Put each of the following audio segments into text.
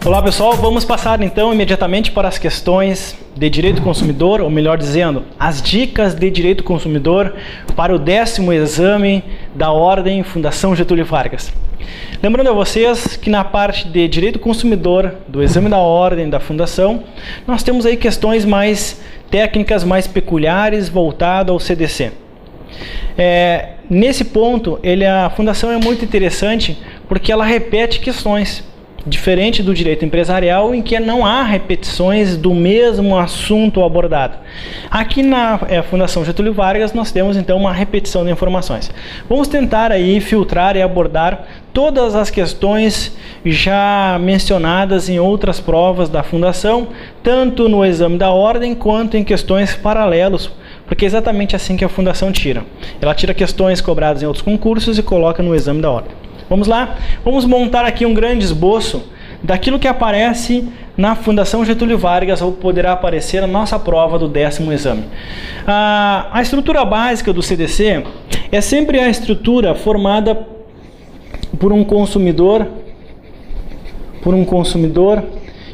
Olá pessoal, vamos passar então imediatamente para as questões de direito do consumidor, ou melhor dizendo, as dicas de direito do consumidor para o 10º exame da Ordem Fundação Getúlio Vargas. Lembrando a vocês que na parte de direito do consumidor, do exame da Ordem da Fundação, nós temos aí questões mais técnicas, mais peculiares, voltadas ao CDC. Nesse ponto, a Fundação é muito interessante porque ela repete questões. Diferente do direito empresarial, em que não há repetições do mesmo assunto abordado. Aqui na Fundação Getúlio Vargas nós temos então uma repetição de informações. Vamos tentar aí filtrar e abordar todas as questões já mencionadas em outras provas da Fundação, tanto no exame da Ordem quanto em questões paralelos, porque é exatamente assim que a Fundação tira. Ela tira questões cobradas em outros concursos e coloca no exame da Ordem. Vamos lá? Vamos montar aqui um grande esboço daquilo que aparece na Fundação Getúlio Vargas ou poderá aparecer na nossa prova do 10º exame. A estrutura básica do CDC é sempre a estrutura formada por um consumidor,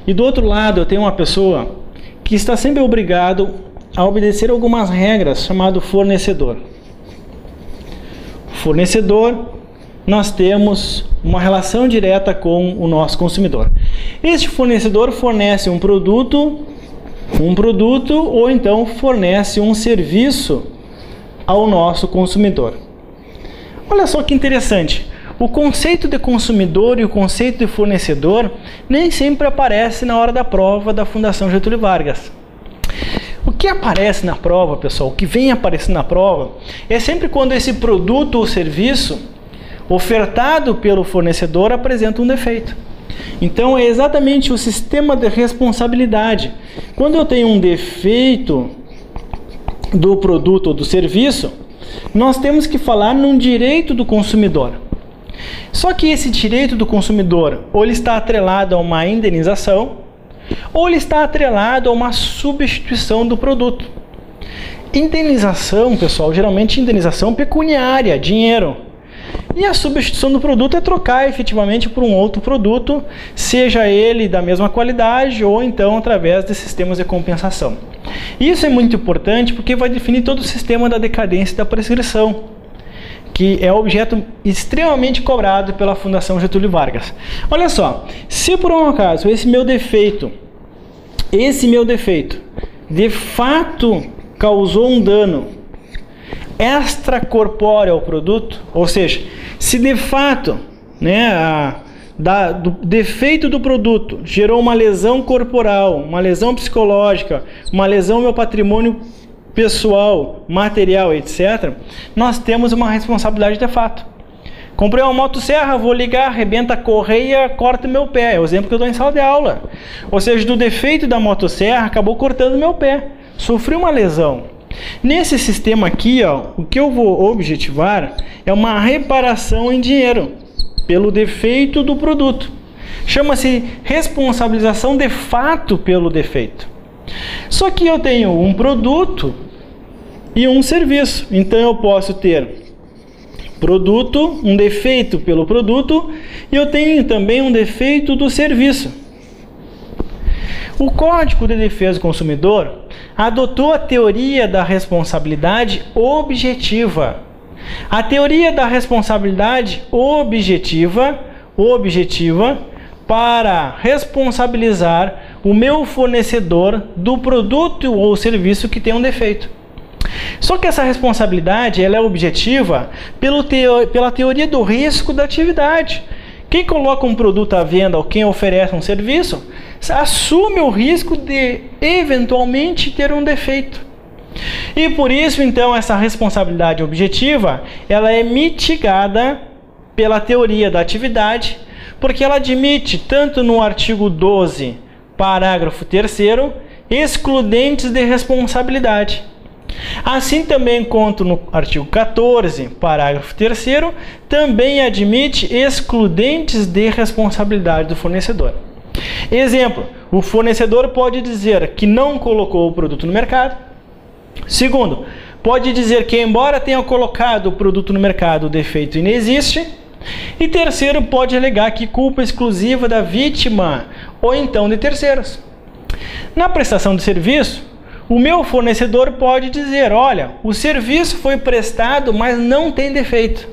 e do outro lado eu tenho uma pessoa que está sempre obrigado a obedecer algumas regras, chamado fornecedor. Nós temos uma relação direta com o nosso consumidor. Este fornecedor fornece um produto ou então fornece um serviço ao nosso consumidor. Olha só que interessante. O conceito de consumidor e o conceito de fornecedor nem sempre aparece na hora da prova da Fundação Getúlio Vargas. O que aparece na prova, pessoal, o que vem aparecendo na prova, é sempre quando esse produto ou serviço ofertado pelo fornecedor apresenta um defeito. Então é exatamente o sistema de responsabilidade. Quando eu tenho um defeito do produto ou do serviço, nós temos que falar num direito do consumidor. Só que esse direito do consumidor ou ele está atrelado a uma indenização ou ele está atrelado a uma substituição do produto. Indenização, pessoal, geralmente indenização pecuniária, dinheiro. E a substituição do produto é trocar efetivamente por um outro produto, seja ele da mesma qualidade ou então através de sistemas de compensação. Isso é muito importante porque vai definir todo o sistema da decadência e da prescrição, que é objeto extremamente cobrado pela Fundação Getúlio Vargas. Olha só, se por um acaso esse meu defeito de fato causou um dano extracorpóreo ao produto, ou seja, se de fato do defeito do produto gerou uma lesão corporal, uma lesão psicológica, uma lesão ao meu patrimônio pessoal, material, etc., nós temos uma responsabilidade de fato. Comprei uma motosserra, vou ligar, arrebenta a correia, corta meu pé. É o exemplo que eu dou em sala de aula. Ou seja, do defeito da motosserra, acabou cortando meu pé. Sofri uma lesão. Nesse sistema aqui, o que eu vou objetivar é uma reparação em dinheiro pelo defeito do produto. Chama-se responsabilização de fato pelo defeito. Só que eu tenho um produto e um serviço. Então eu posso ter produto, um defeito pelo produto, e eu tenho também um defeito do serviço. O Código de Defesa do Consumidor adotou a teoria da responsabilidade objetiva. A teoria da responsabilidade objetiva para responsabilizar o meu fornecedor do produto ou serviço que tem um defeito. Só que essa responsabilidade ela é objetiva pela teoria do risco da atividade. Quem coloca um produto à venda ou quem oferece um serviço assume o risco de eventualmente ter um defeito. E por isso, então, essa responsabilidade objetiva ela é mitigada pela teoria da atividade, porque ela admite, tanto no artigo 12, parágrafo 3º, excludentes de responsabilidade. Assim também quanto no artigo 14, parágrafo 3º, também admite excludentes de responsabilidade do fornecedor. Exemplo, o fornecedor pode dizer que não colocou o produto no mercado. Segundo, pode dizer que embora tenha colocado o produto no mercado, o defeito inexiste. E terceiro, pode alegar que culpa exclusiva da vítima ou então de terceiros. Na prestação de serviço, o meu fornecedor pode dizer, olha, o serviço foi prestado, mas não tem defeito.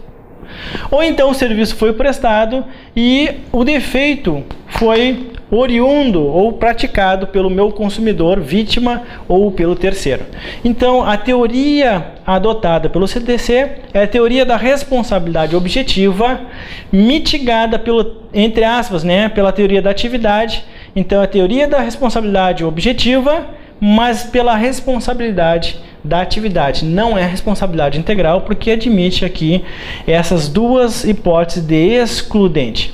Ou então o serviço foi prestado e o defeito foi oriundo ou praticado pelo meu consumidor, vítima ou pelo terceiro. Então, a teoria adotada pelo CDC é a teoria da responsabilidade objetiva mitigada pelo, entre aspas, pela teoria da atividade. Então, a teoria da responsabilidade objetiva, mas pela responsabilidade da atividade. Não é responsabilidade integral, porque admite aqui essas duas hipóteses de excludente.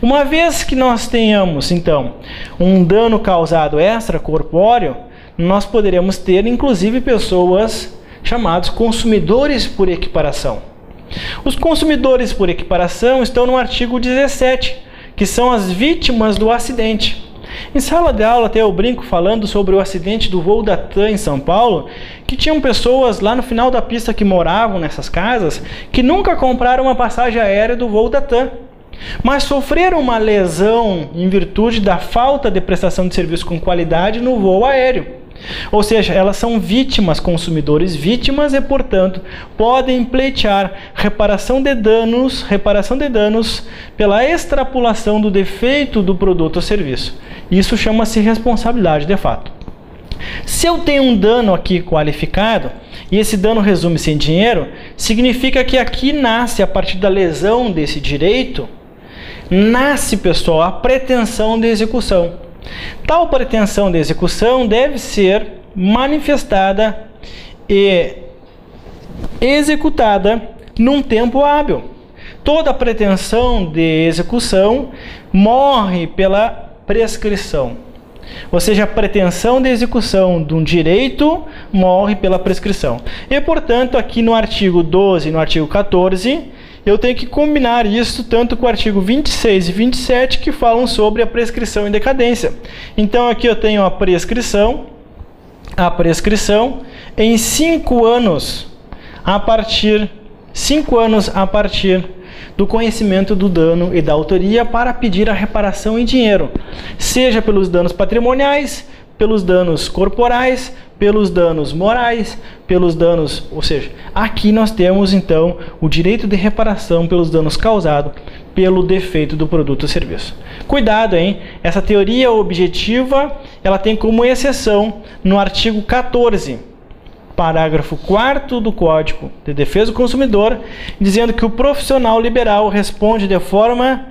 Uma vez que nós tenhamos, então, um dano causado extracorpóreo, nós poderemos ter, inclusive, pessoas chamadas consumidores por equiparação. Os consumidores por equiparação estão no artigo 17, que são as vítimas do acidente. Em sala de aula, até eu brinco falando sobre o acidente do voo da TAM em São Paulo, que tinham pessoas lá no final da pista que moravam nessas casas, que nunca compraram uma passagem aérea do voo da TAM, mas sofreram uma lesão em virtude da falta de prestação de serviço com qualidade no voo aéreo. Ou seja, elas são vítimas, consumidores vítimas e, portanto, podem pleitear reparação de danos pela extrapolação do defeito do produto ou serviço. Isso chama-se responsabilidade de fato. Se eu tenho um dano aqui qualificado, e esse dano resume-se em dinheiro, significa que aqui nasce, a partir da lesão desse direito, nasce, pessoal, a pretensão de execução. Tal pretensão de execução deve ser manifestada e executada num tempo hábil. Toda pretensão de execução morre pela prescrição. Ou seja, a pretensão de execução de um direito morre pela prescrição. E, portanto, aqui no artigo 12 e no artigo 14, eu tenho que combinar isso tanto com o artigo 26 e 27, que falam sobre a prescrição e decadência. Então, aqui eu tenho a prescrição em 5 anos a partir do conhecimento do dano e da autoria para pedir a reparação em dinheiro, seja pelos danos patrimoniais, pelos danos corporais, pelos danos morais, pelos danos, ou seja, aqui nós temos então o direito de reparação pelos danos causados pelo defeito do produto ou serviço. Cuidado, hein? Essa teoria objetiva, ela tem como exceção no artigo 14, parágrafo 4º do Código de Defesa do Consumidor, dizendo que o profissional liberal responde de forma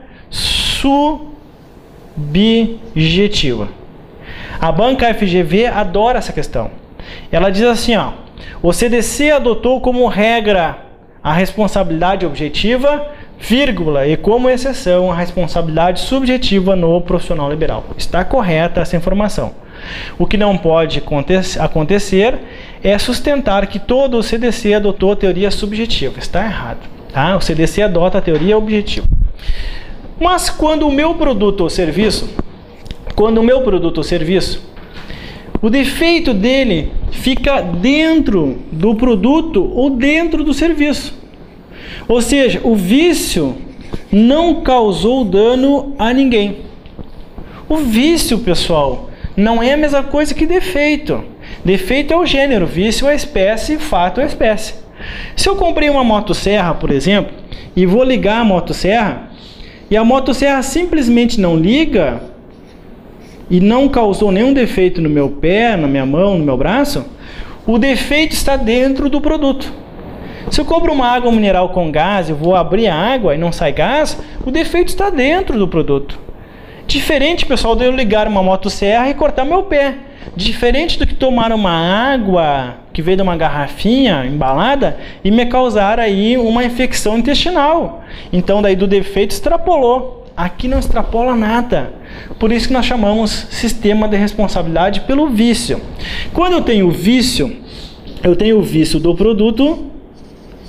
subjetiva. A banca FGV adora essa questão. Ela diz assim, ó, o CDC adotou como regra a responsabilidade objetiva, vírgula, e como exceção a responsabilidade subjetiva no profissional liberal. Está correta essa informação. O que não pode acontecer é sustentar que todo o CDC adotou a teoria subjetiva. Está errado. Tá? O CDC adota a teoria objetiva. Mas quando o meu produto ou serviço, o defeito dele fica dentro do produto ou dentro do serviço. Ou seja, o vício não causou dano a ninguém. O vício, pessoal, não é a mesma coisa que defeito. Defeito é o gênero, vício é a espécie, fato é a espécie. Se eu comprei uma motosserra, por exemplo, e vou ligar a motosserra, e a motosserra simplesmente não liga, e não causou nenhum defeito no meu pé, na minha mão, no meu braço, o defeito está dentro do produto. Se eu compro uma água mineral com gás e vou abrir a água e não sai gás, o defeito está dentro do produto. Diferente, pessoal, de eu ligar uma motosserra e cortar meu pé. Diferente do que tomar uma água que veio de uma garrafinha embalada e me causar aí uma infecção intestinal. Então, daí do defeito extrapolou. Aqui não extrapola nada. Por isso que nós chamamos sistema de responsabilidade pelo vício. Quando eu tenho vício, eu tenho o vício do produto,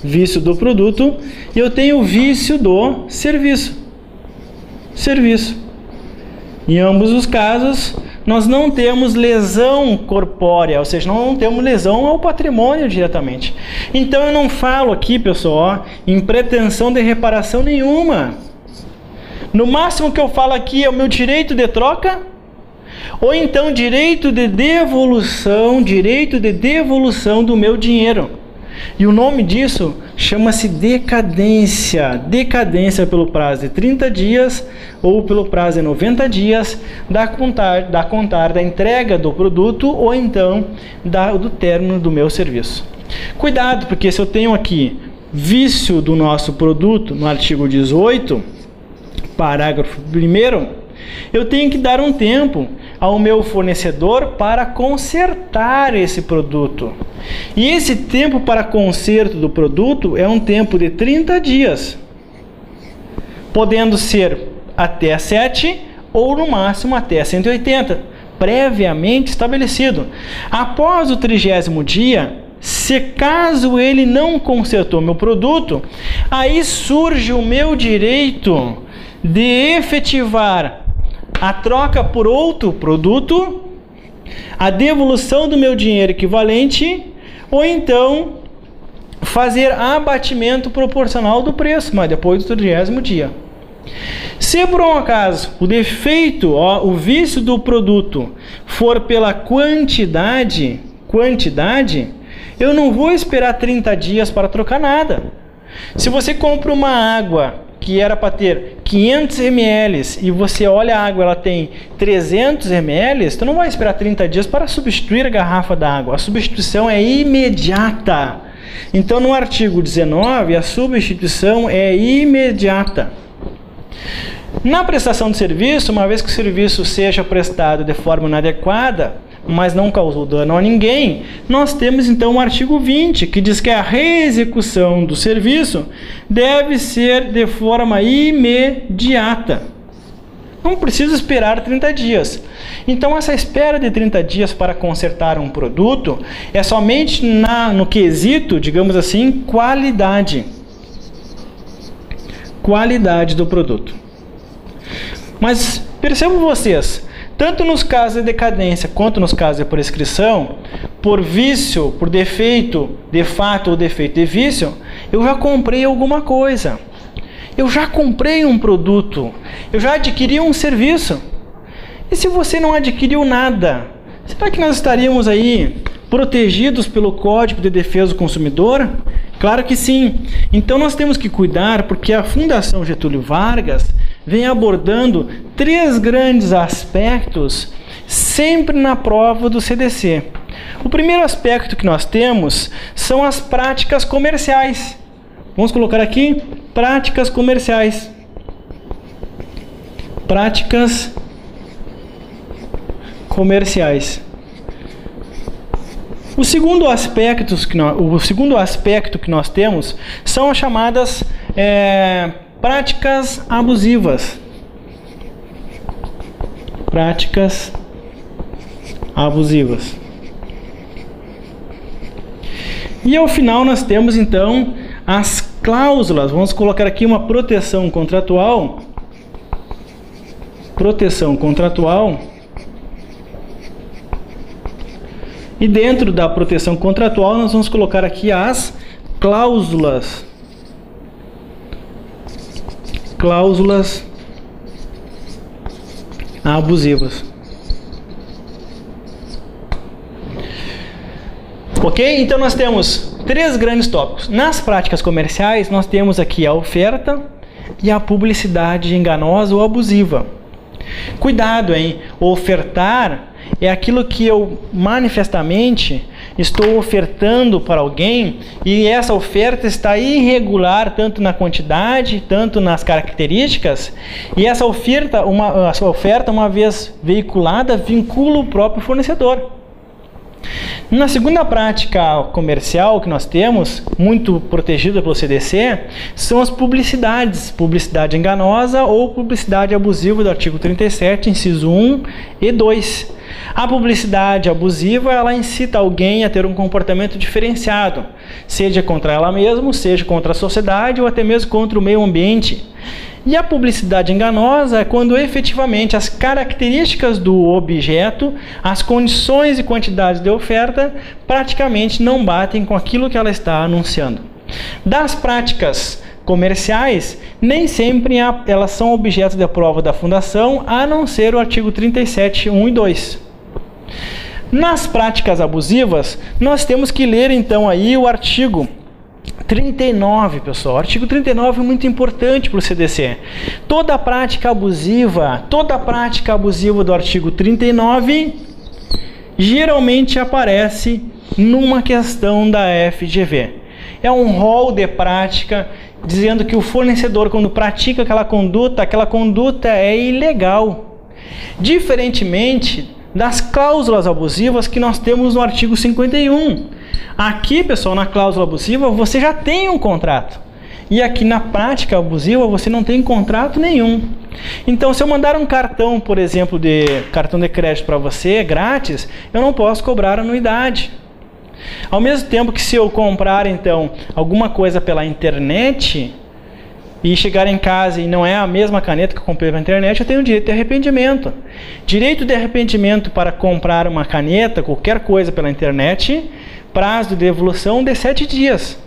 e eu tenho o vício do serviço. Em ambos os casos, nós não temos lesão corpórea, ou seja, não temos lesão ao patrimônio diretamente. Então eu não falo aqui, pessoal, em pretensão de reparação nenhuma. No máximo que eu falo aqui é o meu direito de troca, ou então direito de devolução do meu dinheiro. E o nome disso chama-se decadência. Decadência pelo prazo de 30 dias ou pelo prazo de 90 dias da contar da entrega do produto ou então do término do meu serviço. Cuidado, porque se eu tenho aqui vício do nosso produto no artigo 18, parágrafo 1º, eu tenho que dar um tempo ao meu fornecedor para consertar esse produto. E esse tempo para conserto do produto é um tempo de 30 dias, podendo ser até 7 ou no máximo até 180, previamente estabelecido. Após o 30º dia, se caso ele não consertou meu produto, aí surge o meu direito de efetivar a troca por outro produto, a devolução do meu dinheiro equivalente, ou então fazer abatimento proporcional do preço, mas depois do 30º dia. Se por um acaso o defeito, o vício do produto for pela quantidade, eu não vou esperar 30 dias para trocar nada. Se você compra uma água que era para ter 500 ml e você olha a água, ela tem 300 ml, você não vai esperar 30 dias para substituir a garrafa d'água. A substituição é imediata. Então, no artigo 19, a substituição é imediata. Na prestação de serviço, uma vez que o serviço seja prestado de forma inadequada, mas não causou dano a ninguém, nós temos então o artigo 20, que diz que a reexecução do serviço deve ser de forma imediata. Não precisa esperar 30 dias. Então essa espera de 30 dias para consertar um produto é somente no quesito, digamos assim, qualidade. Qualidade do produto. Mas percebam vocês, tanto nos casos de decadência quanto nos casos de prescrição, por vício, por defeito de fato ou defeito de vício, eu já comprei alguma coisa. Eu já comprei um produto. Eu já adquiri um serviço. E se você não adquiriu nada, será que nós estaríamos aí protegidos pelo Código de Defesa do Consumidor? Claro que sim. Então nós temos que cuidar, porque a Fundação Getúlio Vargas vem abordando 3 grandes aspectos sempre na prova do CDC. O primeiro aspecto que nós temos são as práticas comerciais. Vamos colocar aqui práticas comerciais. Práticas comerciais. O segundo aspecto que nós temos são as chamadas práticas abusivas. Práticas abusivas. E ao final nós temos então as cláusulas. Vamos colocar aqui uma proteção contratual. Proteção contratual. E dentro da proteção contratual nós vamos colocar aqui as cláusulas. Cláusulas abusivas. Ok? Então nós temos 3 grandes tópicos. Nas práticas comerciais nós temos aqui a oferta e a publicidade enganosa ou abusiva. Cuidado, hein? Ofertar é aquilo que eu manifestamente estou ofertando para alguém e essa oferta está irregular tanto na quantidade, tanto nas características, e essa oferta, uma vez veiculada, vincula o próprio fornecedor. Na segunda prática comercial que nós temos, muito protegida pelo CDC, são as publicidades. Publicidade enganosa ou publicidade abusiva do artigo 37, inciso 1 e 2. A publicidade abusiva, ela incita alguém a ter um comportamento diferenciado, seja contra ela mesma, seja contra a sociedade ou até mesmo contra o meio ambiente. E a publicidade enganosa é quando efetivamente as características do objeto, as condições e quantidades de oferta praticamente não batem com aquilo que ela está anunciando. Das práticas comerciais, nem sempre elas são objeto da prova da Fundação, a não ser o artigo 37, 1 e 2. Nas práticas abusivas, nós temos que ler então aí o artigo 39, pessoal. O artigo 39 é muito importante para o CDC. Toda prática abusiva do artigo 39 geralmente aparece numa questão da FGV. É um rol de prática dizendo que o fornecedor, quando pratica aquela conduta é ilegal. Diferentemente das cláusulas abusivas que nós temos no artigo 51. Aqui, pessoal, na cláusula abusiva, você já tem um contrato. E aqui na prática abusiva, você não tem contrato nenhum. Então, se eu mandar um cartão, por exemplo, cartão de crédito para você, grátis, eu não posso cobrar anuidade. Ao mesmo tempo que se eu comprar, então, alguma coisa pela internet e chegar em casa e não é a mesma caneta que eu comprei pela internet, eu tenho direito de arrependimento. Direito de arrependimento para comprar uma caneta, qualquer coisa pela internet, prazo de devolução de 7 dias.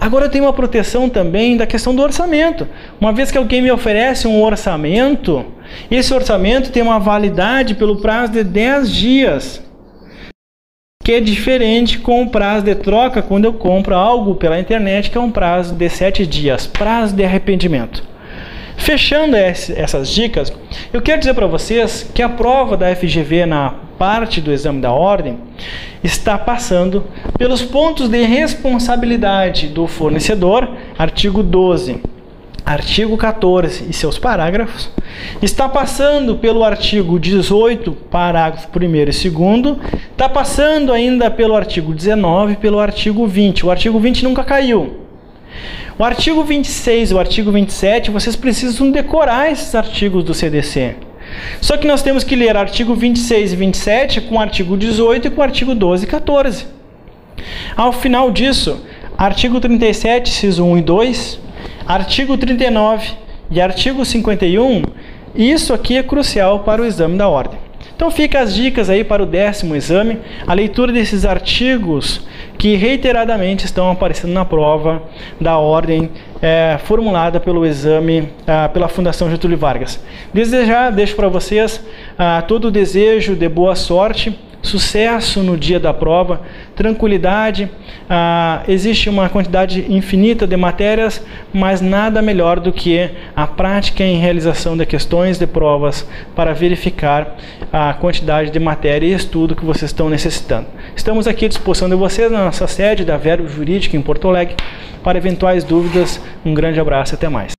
Agora eu tenho uma proteção também da questão do orçamento. Uma vez que alguém me oferece um orçamento, esse orçamento tem uma validade pelo prazo de 10 dias. Que é diferente com o prazo de troca quando eu compro algo pela internet, que é um prazo de 7 dias, prazo de arrependimento. Fechando essas dicas, eu quero dizer para vocês que a prova da FGV na parte do exame da ordem está passando pelos pontos de responsabilidade do fornecedor, artigo 12. Artigo 14 e seus parágrafos, está passando pelo artigo 18, parágrafo 1º e 2º, está passando ainda pelo artigo 19 e pelo artigo 20. O artigo 20 nunca caiu. O artigo 26 e o artigo 27, vocês precisam decorar esses artigos do CDC. Só que nós temos que ler artigo 26 e 27 com o artigo 18 e com o artigo 12 e 14. Ao final disso, artigo 37, inciso 1 e 2, artigo 39 e artigo 51, isso aqui é crucial para o exame da ordem. Então fica as dicas aí para o 10º exame, a leitura desses artigos que reiteradamente estão aparecendo na prova da ordem formulada pelo exame pela Fundação Getúlio Vargas. Desde já deixo para vocês todo o desejo de boa sorte, sucesso no dia da prova, tranquilidade. Existe uma quantidade infinita de matérias, mas nada melhor do que a prática em realização de questões de provas para verificar a quantidade de matéria e estudo que vocês estão necessitando. Estamos aqui à disposição de vocês na nossa sede da Verbo Jurídica em Porto Alegre para eventuais dúvidas. Um grande abraço e até mais.